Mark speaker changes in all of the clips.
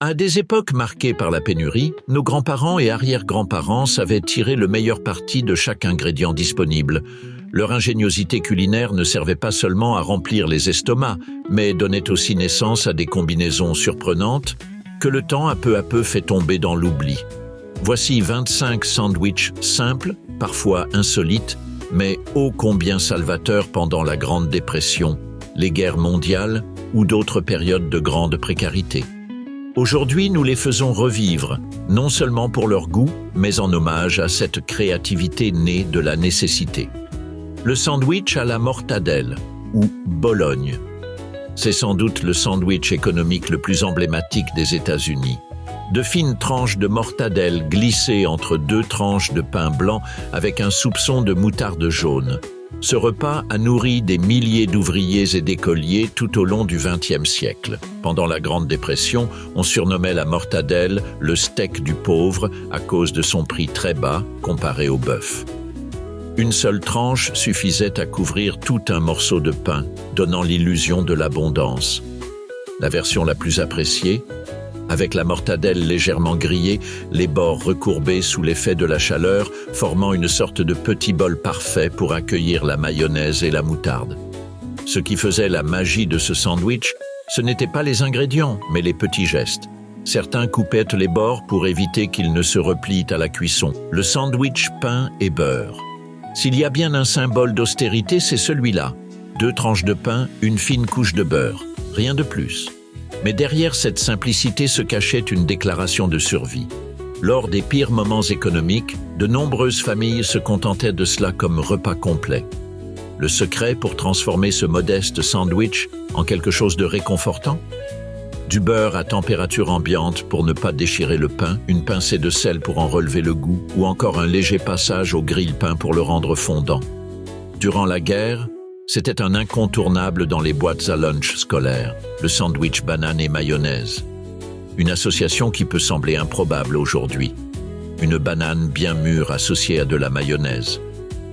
Speaker 1: À des époques marquées par la pénurie, nos grands-parents et arrière-grands-parents savaient tirer le meilleur parti de chaque ingrédient disponible. Leur ingéniosité culinaire ne servait pas seulement à remplir les estomacs, mais donnait aussi naissance à des combinaisons surprenantes que le temps a peu à peu fait tomber dans l'oubli. Voici 25 sandwichs simples, parfois insolites, mais ô combien salvateurs pendant la Grande Dépression, les guerres mondiales ou d'autres périodes de grande précarité. Aujourd'hui, nous les faisons revivre, non seulement pour leur goût, mais en hommage à cette créativité née de la nécessité. Le sandwich à la mortadelle, ou Bologne. C'est sans doute le sandwich économique le plus emblématique des États-Unis. De fines tranches de mortadelle glissées entre deux tranches de pain blanc avec un soupçon de moutarde jaune. Ce repas a nourri des milliers d'ouvriers et d'écoliers tout au long du XXe siècle. Pendant la Grande Dépression, on surnommait la mortadelle le steak du pauvre à cause de son prix très bas comparé au bœuf. Une seule tranche suffisait à couvrir tout un morceau de pain, donnant l'illusion de l'abondance. La version la plus appréciée, avec la mortadelle légèrement grillée, les bords recourbés sous l'effet de la chaleur, formant une sorte de petit bol parfait pour accueillir la mayonnaise et la moutarde. Ce qui faisait la magie de ce sandwich, ce n'étaient pas les ingrédients, mais les petits gestes. Certains coupaient les bords pour éviter qu'ils ne se replient à la cuisson. Le sandwich pain et beurre. S'il y a bien un symbole d'austérité, c'est celui-là. 2 tranches de pain, une fine couche de beurre. Rien de plus. Mais derrière cette simplicité se cachait une déclaration de survie. Lors des pires moments économiques, de nombreuses familles se contentaient de cela comme repas complet. Le secret pour transformer ce modeste sandwich en quelque chose de réconfortant? Du beurre à température ambiante pour ne pas déchirer le pain, une pincée de sel pour en relever le goût, ou encore un léger passage au grille-pain pour le rendre fondant. Durant la guerre, c'était un incontournable dans les boîtes à lunch scolaires, le sandwich banane et mayonnaise. Une association qui peut sembler improbable aujourd'hui. Une banane bien mûre associée à de la mayonnaise.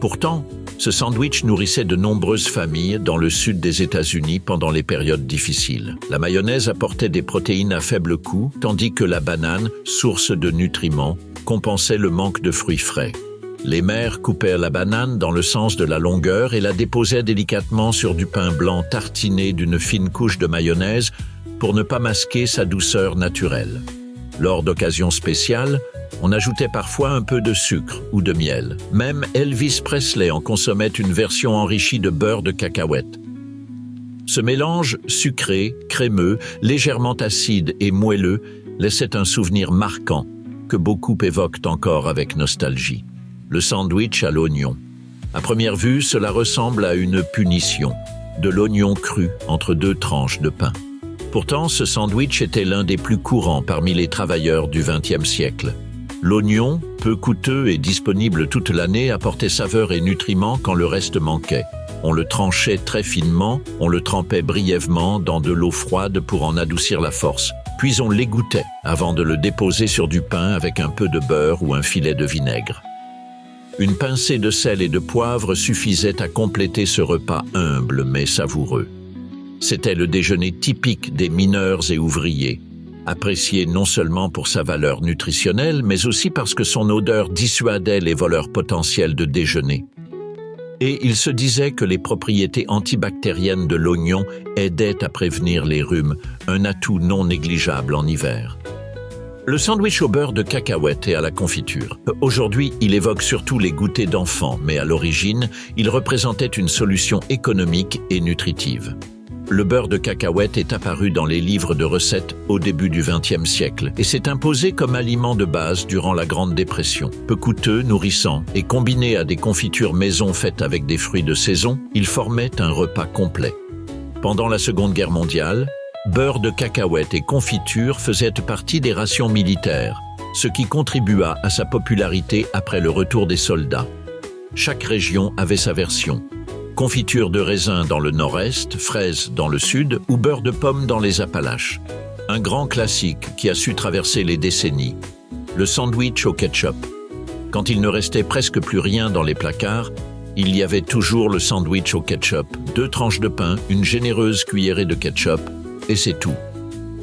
Speaker 1: Pourtant, ce sandwich nourrissait de nombreuses familles dans le sud des États-Unis pendant les périodes difficiles. La mayonnaise apportait des protéines à faible coût, tandis que la banane, source de nutriments, compensait le manque de fruits frais. Les mères coupèrent la banane dans le sens de la longueur et la déposaient délicatement sur du pain blanc tartiné d'une fine couche de mayonnaise pour ne pas masquer sa douceur naturelle. Lors d'occasions spéciales, on ajoutait parfois un peu de sucre ou de miel. Même Elvis Presley en consommait une version enrichie de beurre de cacahuète. Ce mélange sucré, crémeux, légèrement acide et moelleux laissait un souvenir marquant que beaucoup évoquent encore avec nostalgie. Le sandwich à l'oignon. À première vue, cela ressemble à une punition, de l'oignon cru entre 2 tranches de pain. Pourtant, ce sandwich était l'un des plus courants parmi les travailleurs du XXe siècle. L'oignon, peu coûteux et disponible toute l'année, apportait saveur et nutriments quand le reste manquait. On le tranchait très finement, on le trempait brièvement dans de l'eau froide pour en adoucir la force, puis on l'égouttait avant de le déposer sur du pain avec un peu de beurre ou un filet de vinaigre. Une pincée de sel et de poivre suffisait à compléter ce repas humble mais savoureux. C'était le déjeuner typique des mineurs et ouvriers, apprécié non seulement pour sa valeur nutritionnelle, mais aussi parce que son odeur dissuadait les voleurs potentiels de déjeuner. Et il se disait que les propriétés antibactériennes de l'oignon aidaient à prévenir les rhumes, un atout non négligeable en hiver. Le sandwich au beurre de cacahuète et à la confiture. Aujourd'hui, il évoque surtout les goûters d'enfants, mais à l'origine, il représentait une solution économique et nutritive. Le beurre de cacahuète est apparu dans les livres de recettes au début du XXe siècle et s'est imposé comme aliment de base durant la Grande Dépression. Peu coûteux, nourrissant et combiné à des confitures maison faites avec des fruits de saison, il formait un repas complet. Pendant la Seconde Guerre mondiale, beurre de cacahuète et confiture faisaient partie des rations militaires, ce qui contribua à sa popularité après le retour des soldats. Chaque région avait sa version. Confiture de raisin dans le nord-est, fraises dans le sud ou beurre de pomme dans les Appalaches. Un grand classique qui a su traverser les décennies. Le sandwich au ketchup. Quand il ne restait presque plus rien dans les placards, il y avait toujours le sandwich au ketchup, 2 tranches de pain, une généreuse cuillerée de ketchup, et c'est tout.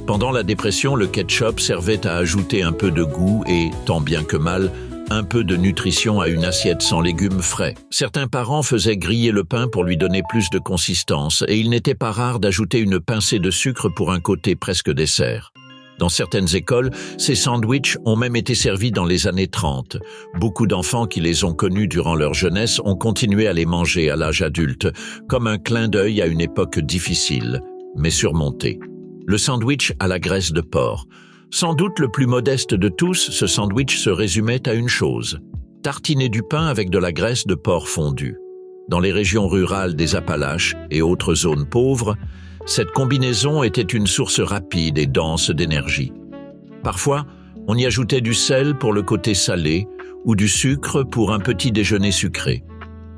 Speaker 1: Pendant la dépression, le ketchup servait à ajouter un peu de goût et, tant bien que mal, un peu de nutrition à une assiette sans légumes frais. Certains parents faisaient griller le pain pour lui donner plus de consistance et il n'était pas rare d'ajouter une pincée de sucre pour un côté presque dessert. Dans certaines écoles, ces sandwichs ont même été servis dans les années 30. Beaucoup d'enfants qui les ont connus durant leur jeunesse ont continué à les manger à l'âge adulte, comme un clin d'œil à une époque difficile, mais surmontée. Le sandwich à la graisse de porc. Sans doute le plus modeste de tous, ce sandwich se résumait à une chose: tartiner du pain avec de la graisse de porc fondue. Dans les régions rurales des Appalaches et autres zones pauvres, cette combinaison était une source rapide et dense d'énergie. Parfois, on y ajoutait du sel pour le côté salé ou du sucre pour un petit déjeuner sucré.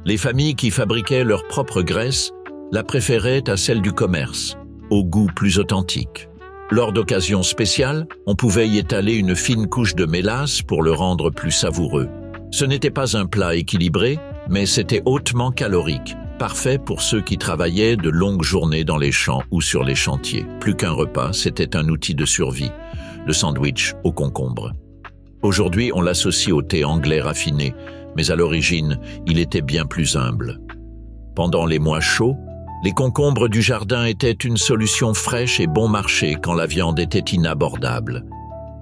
Speaker 1: Les familles qui fabriquaient leur propre graisse la préféraient à celle du commerce, au goût plus authentique. Lors d'occasions spéciales, on pouvait y étaler une fine couche de mélasse pour le rendre plus savoureux. Ce n'était pas un plat équilibré, mais c'était hautement calorique, parfait pour ceux qui travaillaient de longues journées dans les champs ou sur les chantiers. Plus qu'un repas, c'était un outil de survie, le sandwich au concombre. Aujourd'hui, on l'associe au thé anglais raffiné, mais à l'origine, il était bien plus humble. Pendant les mois chauds, les concombres du jardin étaient une solution fraîche et bon marché quand la viande était inabordable.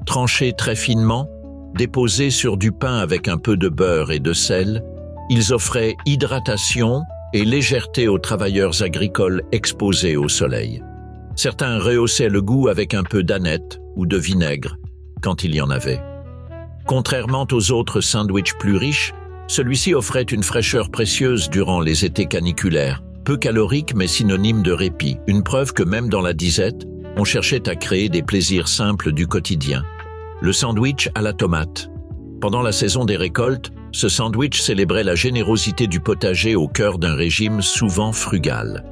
Speaker 1: Tranchés très finement, déposés sur du pain avec un peu de beurre et de sel, ils offraient hydratation et légèreté aux travailleurs agricoles exposés au soleil. Certains rehaussaient le goût avec un peu d'aneth ou de vinaigre, quand il y en avait. Contrairement aux autres sandwichs plus riches, celui-ci offrait une fraîcheur précieuse durant les étés caniculaires, peu calorique mais synonyme de répit, une preuve que même dans la disette, on cherchait à créer des plaisirs simples du quotidien. Le sandwich à la tomate. Pendant la saison des récoltes, ce sandwich célébrait la générosité du potager au cœur d'un régime souvent frugal.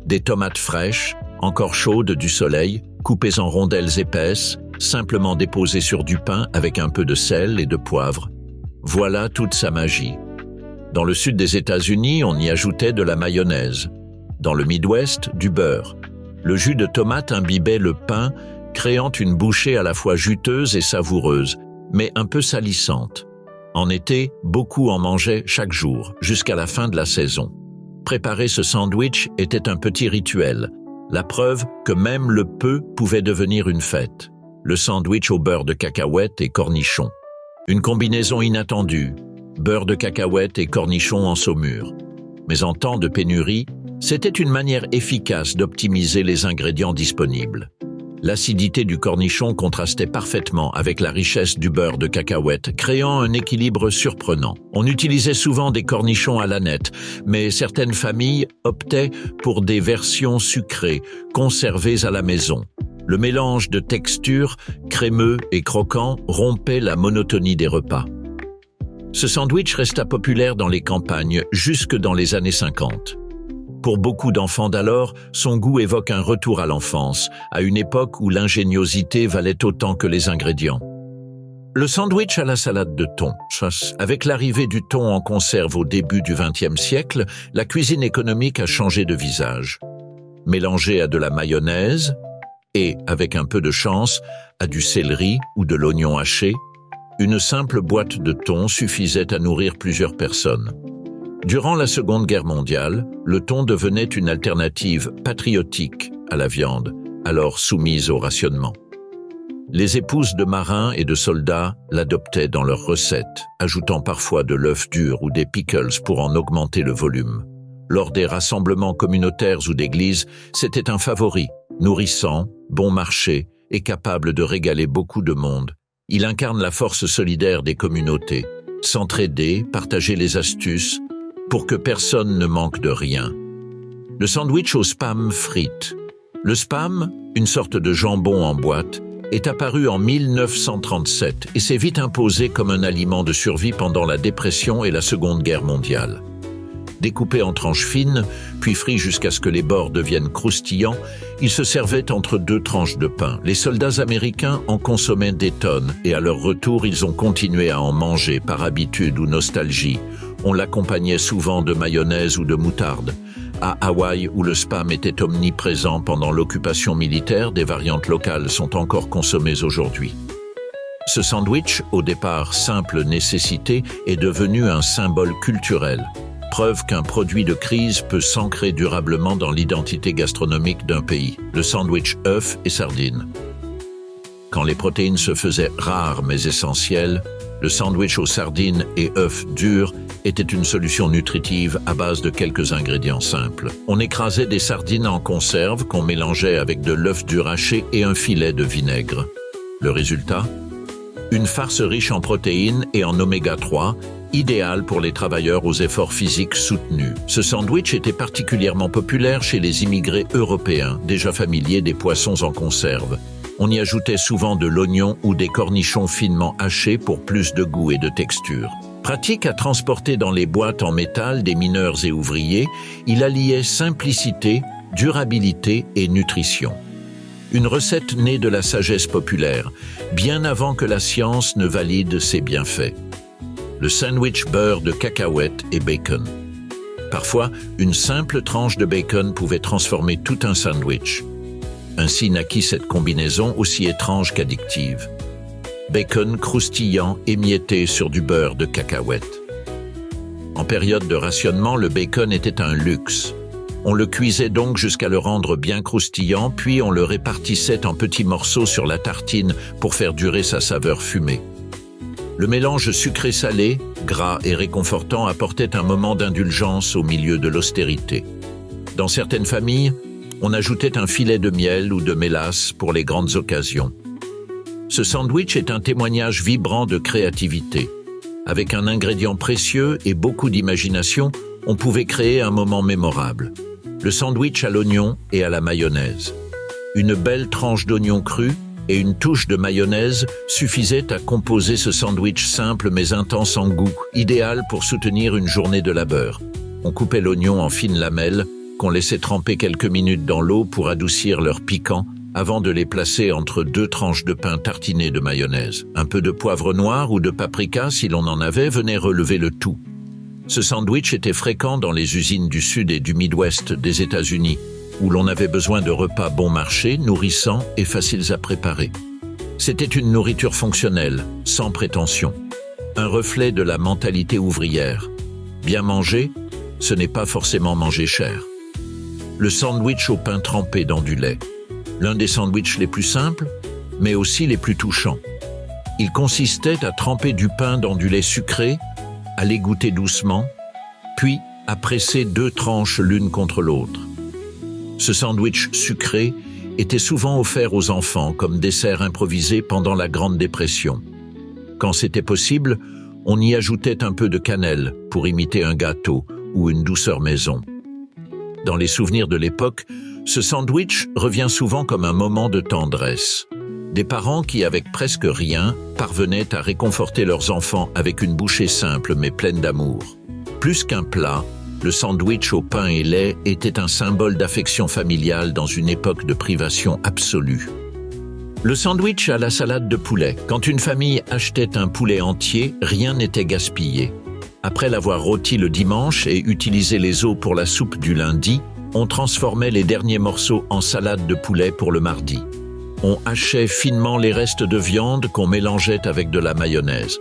Speaker 1: Des tomates fraîches, encore chaudes du soleil, coupées en rondelles épaisses, simplement déposées sur du pain avec un peu de sel et de poivre. Voilà toute sa magie. Dans le sud des États-Unis, on y ajoutait de la mayonnaise. Dans le Midwest, du beurre. Le jus de tomate imbibait le pain, créant une bouchée à la fois juteuse et savoureuse, mais un peu salissante. En été, beaucoup en mangeaient chaque jour, jusqu'à la fin de la saison. Préparer ce sandwich était un petit rituel, la preuve que même le peu pouvait devenir une fête. Le sandwich au beurre de cacahuètes et cornichons. Une combinaison inattendue, beurre de cacahuètes et cornichons en saumure. Mais en temps de pénurie, c'était une manière efficace d'optimiser les ingrédients disponibles. L'acidité du cornichon contrastait parfaitement avec la richesse du beurre de cacahuète, créant un équilibre surprenant. On utilisait souvent des cornichons à l'aneth, mais certaines familles optaient pour des versions sucrées, conservées à la maison. Le mélange de textures, crémeux et croquant, rompait la monotonie des repas. Ce sandwich resta populaire dans les campagnes jusque dans les années 50. Pour beaucoup d'enfants d'alors, son goût évoque un retour à l'enfance, à une époque où l'ingéniosité valait autant que les ingrédients. Le sandwich à la salade de thon. Avec l'arrivée du thon en conserve au début du XXe siècle, la cuisine économique a changé de visage. Mélangé à de la mayonnaise et, avec un peu de chance, à du céleri ou de l'oignon haché, une simple boîte de thon suffisait à nourrir plusieurs personnes. Durant la Seconde Guerre mondiale, le thon devenait une alternative patriotique à la viande, alors soumise au rationnement. Les épouses de marins et de soldats l'adoptaient dans leurs recettes, ajoutant parfois de l'œuf dur ou des pickles pour en augmenter le volume. Lors des rassemblements communautaires ou d'églises, c'était un favori, nourrissant, bon marché et capable de régaler beaucoup de monde. Il incarne la force solidaire des communautés, s'entraider, partager les astuces, pour que personne ne manque de rien. Le sandwich au spam frites. Le spam, une sorte de jambon en boîte, est apparu en 1937 et s'est vite imposé comme un aliment de survie pendant la Dépression et la Seconde Guerre mondiale. Découpé en tranches fines, puis frit jusqu'à ce que les bords deviennent croustillants, il se servait entre deux tranches de pain. Les soldats américains en consommaient des tonnes et à leur retour, ils ont continué à en manger par habitude ou nostalgie, On l'accompagnait souvent de mayonnaise ou de moutarde. À Hawaï, où le spam était omniprésent pendant l'occupation militaire, des variantes locales sont encore consommées aujourd'hui. Ce sandwich, au départ simple nécessité, est devenu un symbole culturel. Preuve qu'un produit de crise peut s'ancrer durablement dans l'identité gastronomique d'un pays. Le sandwich œuf et sardines. Quand les protéines se faisaient rares mais essentielles, le sandwich aux sardines et œufs durs était une solution nutritive à base de quelques ingrédients simples. On écrasait des sardines en conserve qu'on mélangeait avec de l'œuf dur haché et un filet de vinaigre. Le résultat ? Une farce riche en protéines et en oméga 3, idéale pour les travailleurs aux efforts physiques soutenus. Ce sandwich était particulièrement populaire chez les immigrés européens, déjà familiers des poissons en conserve. On y ajoutait souvent de l'oignon ou des cornichons finement hachés pour plus de goût et de texture. Pratique à transporter dans les boîtes en métal des mineurs et ouvriers, il alliait simplicité, durabilité et nutrition. Une recette née de la sagesse populaire, bien avant que la science ne valide ses bienfaits. Le sandwich beurre de cacahuètes et bacon. Parfois, une simple tranche de bacon pouvait transformer tout un sandwich. Ainsi naquit cette combinaison aussi étrange qu'addictive. Bacon croustillant émietté sur du beurre de cacahuètes. En période de rationnement, le bacon était un luxe. On le cuisait donc jusqu'à le rendre bien croustillant, puis on le répartissait en petits morceaux sur la tartine pour faire durer sa saveur fumée. Le mélange sucré-salé, gras et réconfortant apportait un moment d'indulgence au milieu de l'austérité. Dans certaines familles, on ajoutait un filet de miel ou de mélasse pour les grandes occasions. Ce sandwich est un témoignage vibrant de créativité. Avec un ingrédient précieux et beaucoup d'imagination, on pouvait créer un moment mémorable. Le sandwich à l'oignon et à la mayonnaise. Une belle tranche d'oignon cru et une touche de mayonnaise suffisaient à composer ce sandwich simple mais intense en goût, idéal pour soutenir une journée de labeur. On coupait l'oignon en fines lamelles, qu'on laissait tremper quelques minutes dans l'eau pour adoucir leur piquant, avant de les placer entre deux tranches de pain tartiné de mayonnaise. Un peu de poivre noir ou de paprika, si l'on en avait, venait relever le tout. Ce sandwich était fréquent dans les usines du Sud et du Midwest des États-Unis, où l'on avait besoin de repas bon marché, nourrissants et faciles à préparer. C'était une nourriture fonctionnelle, sans prétention. Un reflet de la mentalité ouvrière. Bien manger, ce n'est pas forcément manger cher. Le sandwich au pain trempé dans du lait. L'un des sandwichs les plus simples, mais aussi les plus touchants. Il consistait à tremper du pain dans du lait sucré, à l'égoutter doucement, puis à presser deux tranches l'une contre l'autre. Ce sandwich sucré était souvent offert aux enfants comme dessert improvisé pendant la Grande Dépression. Quand c'était possible, on y ajoutait un peu de cannelle pour imiter un gâteau ou une douceur maison. Dans les souvenirs de l'époque, ce sandwich revient souvent comme un moment de tendresse. Des parents qui, avec presque rien, parvenaient à réconforter leurs enfants avec une bouchée simple mais pleine d'amour. Plus qu'un plat, le sandwich au pain et lait était un symbole d'affection familiale dans une époque de privation absolue. Le sandwich à la salade de poulet. Quand une famille achetait un poulet entier, rien n'était gaspillé. Après l'avoir rôti le dimanche et utilisé les os pour la soupe du lundi, on transformait les derniers morceaux en salade de poulet pour le mardi. On hachait finement les restes de viande qu'on mélangeait avec de la mayonnaise.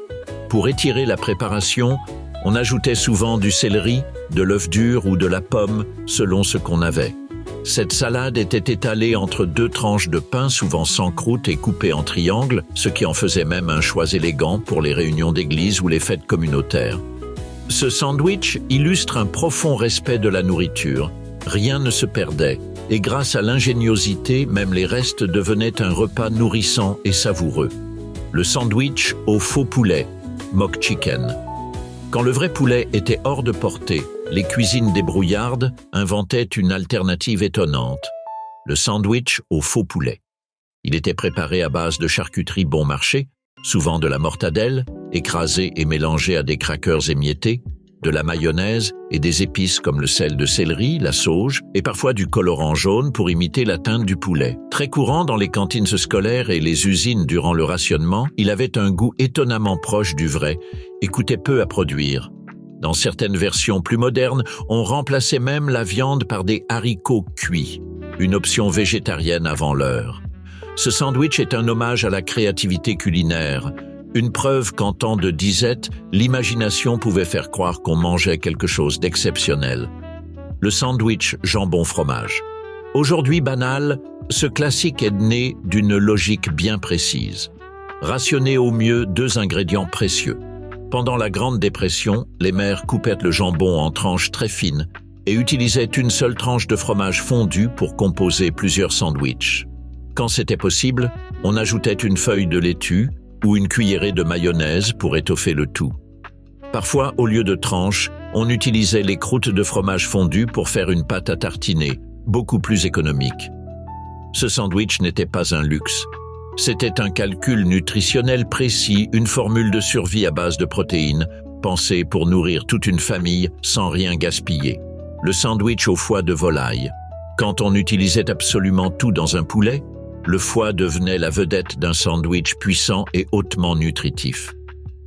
Speaker 1: Pour étirer la préparation, on ajoutait souvent du céleri, de l'œuf dur ou de la pomme, selon ce qu'on avait. Cette salade était étalée entre deux tranches de pain, souvent sans croûte et coupée en triangles, ce qui en faisait même un choix élégant pour les réunions d'église ou les fêtes communautaires. Ce sandwich illustre un profond respect de la nourriture. Rien ne se perdait, et grâce à l'ingéniosité, même les restes devenaient un repas nourrissant et savoureux. Le sandwich au faux poulet, mock chicken. Quand le vrai poulet était hors de portée, les cuisines débrouillardes inventaient une alternative étonnante, le sandwich au faux poulet. Il était préparé à base de charcuterie bon marché, souvent de la mortadelle, écrasée et mélangée à des crackers émiettés, de la mayonnaise et des épices comme le sel de céleri, la sauge et parfois du colorant jaune pour imiter la teinte du poulet. Très courant dans les cantines scolaires et les usines durant le rationnement, il avait un goût étonnamment proche du vrai et coûtait peu à produire. Dans certaines versions plus modernes, on remplaçait même la viande par des haricots cuits, une option végétarienne avant l'heure. Ce sandwich est un hommage à la créativité culinaire, une preuve qu'en temps de disette, l'imagination pouvait faire croire qu'on mangeait quelque chose d'exceptionnel. Le sandwich jambon-fromage. Aujourd'hui banal, ce classique est né d'une logique bien précise. Rationner au mieux 2 ingrédients précieux. Pendant la Grande Dépression, les mères coupaient le jambon en tranches très fines et utilisaient une seule tranche de fromage fondu pour composer plusieurs sandwichs. Quand c'était possible, on ajoutait une feuille de laitue ou une cuillerée de mayonnaise pour étoffer le tout. Parfois, au lieu de tranches, on utilisait les croûtes de fromage fondu pour faire une pâte à tartiner, beaucoup plus économique. Ce sandwich n'était pas un luxe. C'était un calcul nutritionnel précis, une formule de survie à base de protéines, pensée pour nourrir toute une famille sans rien gaspiller. Le sandwich au foie de volaille. Quand on utilisait absolument tout dans un poulet, le foie devenait la vedette d'un sandwich puissant et hautement nutritif.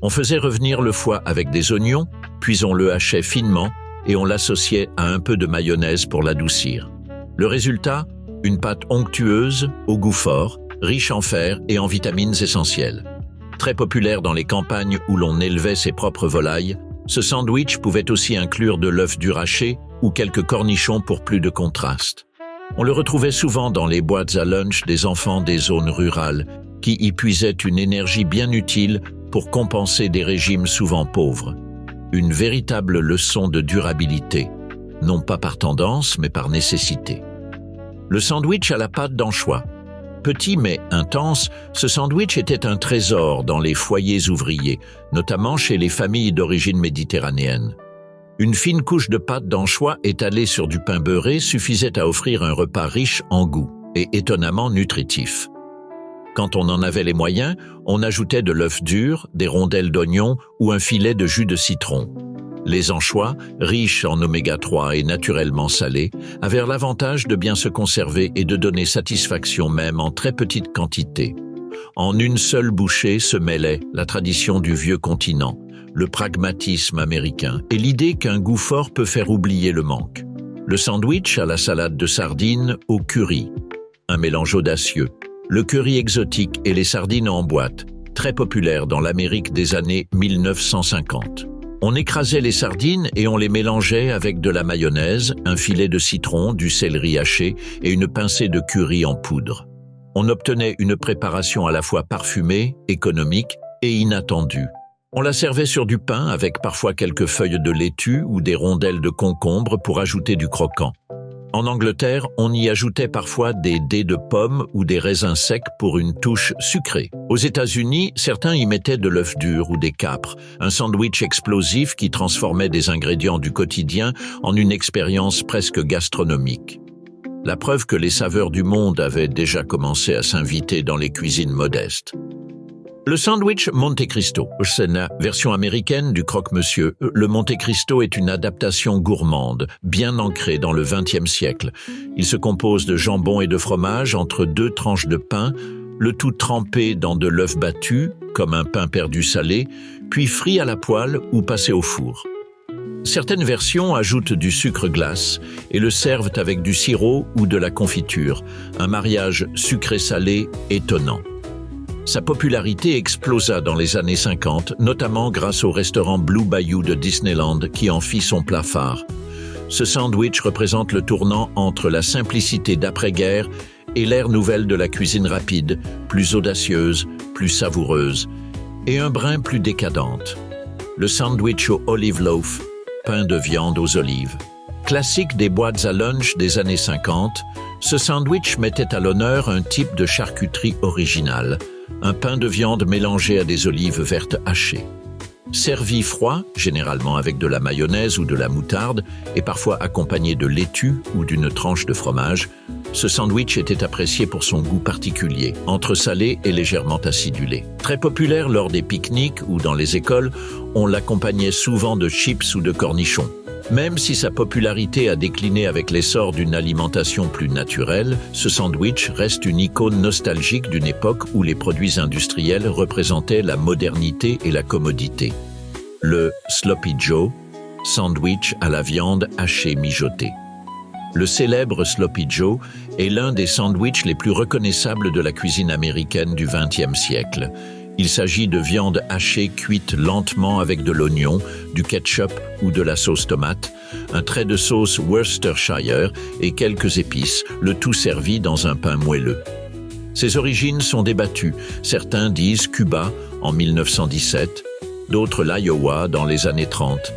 Speaker 1: On faisait revenir le foie avec des oignons, puis on le hachait finement et on l'associait à un peu de mayonnaise pour l'adoucir. Le résultat, une pâte onctueuse, au goût fort, riche en fer et en vitamines essentielles. Très populaire dans les campagnes où l'on élevait ses propres volailles, ce sandwich pouvait aussi inclure de l'œuf dur haché ou quelques cornichons pour plus de contraste. On le retrouvait souvent dans les boîtes à lunch des enfants des zones rurales, qui y puisaient une énergie bien utile pour compenser des régimes souvent pauvres. Une véritable leçon de durabilité, non pas par tendance, mais par nécessité. Le sandwich à la pâte d'anchois. Petit mais intense, ce sandwich était un trésor dans les foyers ouvriers, notamment chez les familles d'origine méditerranéenne. Une fine couche de pâte d'anchois étalée sur du pain beurré suffisait à offrir un repas riche en goût et étonnamment nutritif. Quand on en avait les moyens, on ajoutait de l'œuf dur, des rondelles d'oignon ou un filet de jus de citron. Les anchois, riches en oméga 3 et naturellement salés, avaient l'avantage de bien se conserver et de donner satisfaction même en très petite quantité. En une seule bouchée se mêlait la tradition du vieux continent, le pragmatisme américain et l'idée qu'un goût fort peut faire oublier le manque. Le sandwich à la salade de sardines au curry, un mélange audacieux. Le curry exotique et les sardines en boîte, très populaires dans l'Amérique des années 1950. On écrasait les sardines et on les mélangeait avec de la mayonnaise, un filet de citron, du céleri haché et une pincée de curry en poudre. On obtenait une préparation à la fois parfumée, économique et inattendue. On la servait sur du pain avec parfois quelques feuilles de laitue ou des rondelles de concombre pour ajouter du croquant. En Angleterre, on y ajoutait parfois des dés de pommes ou des raisins secs pour une touche sucrée. Aux États-Unis, certains y mettaient de l'œuf dur ou des capres, un sandwich explosif qui transformait des ingrédients du quotidien en une expérience presque gastronomique. La preuve que les saveurs du monde avaient déjà commencé à s'inviter dans les cuisines modestes. Le sandwich Monte Cristo, c'est la version américaine du croque-monsieur. Le Monte Cristo est une adaptation gourmande, bien ancrée dans le XXe siècle. Il se compose de jambon et de fromage entre 2 tranches de pain, le tout trempé dans de l'œuf battu, comme un pain perdu salé, puis frit à la poêle ou passé au four. Certaines versions ajoutent du sucre glace et le servent avec du sirop ou de la confiture, un mariage sucré-salé étonnant. Sa popularité explosa dans les années 50, notamment grâce au restaurant Blue Bayou de Disneyland qui en fit son plat phare. Ce sandwich représente le tournant entre la simplicité d'après-guerre et l'ère nouvelle de la cuisine rapide, plus audacieuse, plus savoureuse, et un brin plus décadente. Le sandwich au olive loaf, pain de viande aux olives. Classique des boîtes à lunch des années 50, ce sandwich mettait à l'honneur un type de charcuterie originale, un pain de viande mélangé à des olives vertes hachées. Servi froid, généralement avec de la mayonnaise ou de la moutarde, et parfois accompagné de laitue ou d'une tranche de fromage, ce sandwich était apprécié pour son goût particulier, entre salé et légèrement acidulé. Très populaire lors des pique-niques ou dans les écoles, on l'accompagnait souvent de chips ou de cornichons. Même si sa popularité a décliné avec l'essor d'une alimentation plus naturelle, ce sandwich reste une icône nostalgique d'une époque où les produits industriels représentaient la modernité et la commodité. Le Sloppy Joe, sandwich à la viande hachée mijotée. Le célèbre Sloppy Joe est l'un des sandwichs les plus reconnaissables de la cuisine américaine du XXe siècle. Il s'agit de viande hachée cuite lentement avec de l'oignon, du ketchup ou de la sauce tomate, un trait de sauce Worcestershire et quelques épices, le tout servi dans un pain moelleux. Ses origines sont débattues. Certains disent Cuba en 1917, d'autres l'Iowa dans les années 30.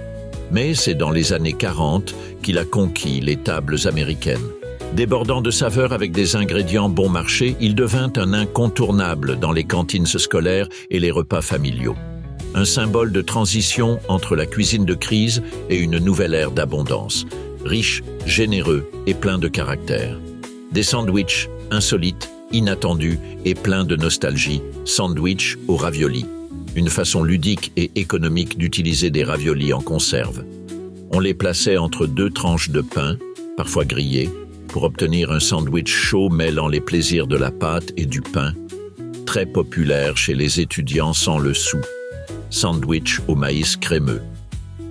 Speaker 1: Mais c'est dans les années 40 qu'il a conquis les tables américaines. Débordant de saveurs avec des ingrédients bon marché, il devint un incontournable dans les cantines scolaires et les repas familiaux. Un symbole de transition entre la cuisine de crise et une nouvelle ère d'abondance. Riche, généreux et plein de caractère. Des sandwichs insolites, inattendus et pleins de nostalgie, sandwich aux raviolis. Une façon ludique et économique d'utiliser des raviolis en conserve. On les plaçait entre deux tranches de pain, parfois grillées, pour obtenir un sandwich chaud mêlant les plaisirs de la pâte et du pain, très populaire chez les étudiants sans le sou. Sandwich au maïs crémeux.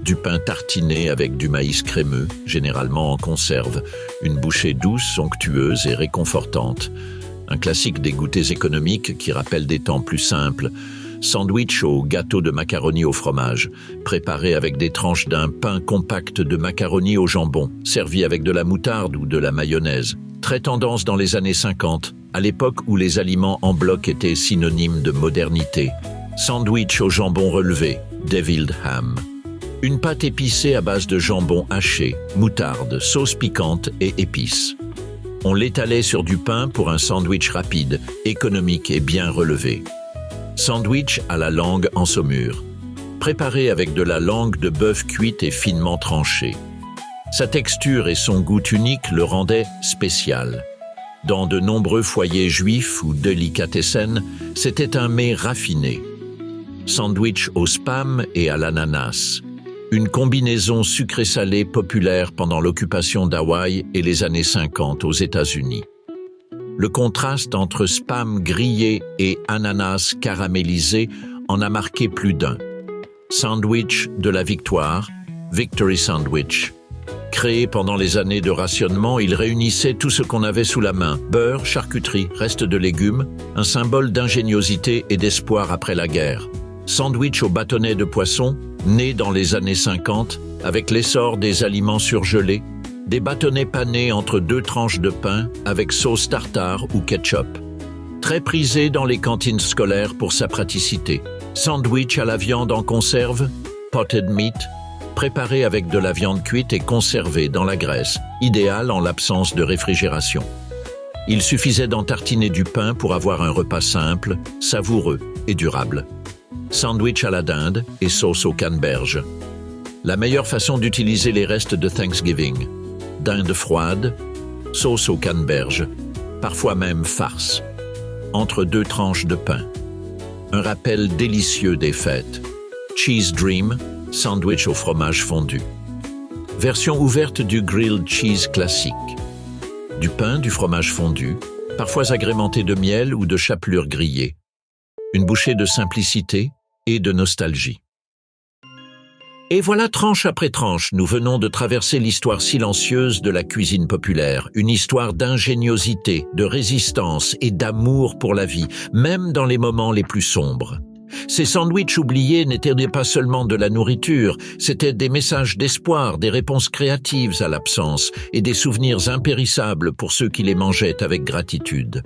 Speaker 1: Du pain tartiné avec du maïs crémeux, généralement en conserve, une bouchée douce, somptueuse et réconfortante. Un classique des goûters économiques qui rappelle des temps plus simples. Sandwich au gâteau de macaroni au fromage, préparé avec des tranches d'un pain compact de macaroni au jambon, servi avec de la moutarde ou de la mayonnaise. Très tendance dans les années 50, à l'époque où les aliments en bloc étaient synonymes de modernité. Sandwich au jambon relevé, deviled ham. Une pâte épicée à base de jambon haché, moutarde, sauce piquante et épices. On l'étalait sur du pain pour un sandwich rapide, économique et bien relevé. Sandwich à la langue en saumure. Préparé avec de la langue de bœuf cuite et finement tranchée. Sa texture et son goût unique le rendaient spécial. Dans de nombreux foyers juifs ou délicatessen, c'était un mets raffiné. Sandwich au spam et à l'ananas. Une combinaison sucré-salé populaire pendant l'occupation d'Hawaï et les années 50 aux États-Unis. Le contraste entre spam grillé et ananas caramélisé en a marqué plus d'un. Sandwich de la victoire, Victory Sandwich. Créé pendant les années de rationnement, il réunissait tout ce qu'on avait sous la main. Beurre, charcuterie, restes de légumes, un symbole d'ingéniosité et d'espoir après la guerre. Sandwich au bâtonnet de poisson, né dans les années 50, avec l'essor des aliments surgelés, des bâtonnets panés entre deux tranches de pain avec sauce tartare ou ketchup. Très prisé dans les cantines scolaires pour sa praticité. Sandwich à la viande en conserve, potted meat, préparé avec de la viande cuite et conservée dans la graisse, idéal en l'absence de réfrigération. Il suffisait d'en tartiner du pain pour avoir un repas simple, savoureux et durable. Sandwich à la dinde et sauce au canneberge. La meilleure façon d'utiliser les restes de Thanksgiving. Dinde froide, sauce au canneberge, parfois même farce, entre deux tranches de pain. Un rappel délicieux des fêtes. Cheese Dream, sandwich au fromage fondu. Version ouverte du grilled cheese classique. Du pain, du fromage fondu, parfois agrémenté de miel ou de chapelure grillée. Une bouchée de simplicité et de nostalgie. Et voilà, tranche après tranche, nous venons de traverser l'histoire silencieuse de la cuisine populaire, une histoire d'ingéniosité, de résistance et d'amour pour la vie, même dans les moments les plus sombres. Ces sandwichs oubliés n'étaient pas seulement de la nourriture, c'étaient des messages d'espoir, des réponses créatives à l'absence et des souvenirs impérissables pour ceux qui les mangeaient avec gratitude.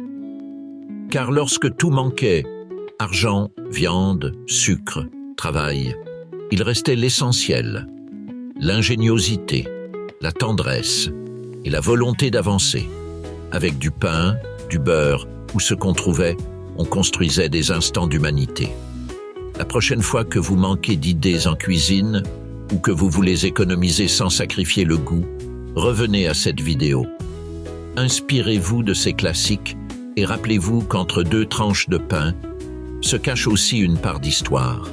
Speaker 1: Car lorsque tout manquait, argent, viande, sucre, travail, il restait l'essentiel, l'ingéniosité, la tendresse et la volonté d'avancer. Avec du pain, du beurre ou ce qu'on trouvait, on construisait des instants d'humanité. La prochaine fois que vous manquez d'idées en cuisine ou que vous voulez économiser sans sacrifier le goût, revenez à cette vidéo. Inspirez-vous de ces classiques et rappelez-vous qu'entre deux tranches de pain se cache aussi une part d'histoire.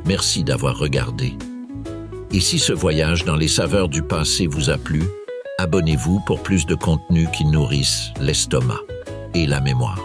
Speaker 1: Merci d'avoir regardé. Et si ce voyage dans les saveurs du passé vous a plu, abonnez-vous pour plus de contenus qui nourrissent l'estomac et la mémoire.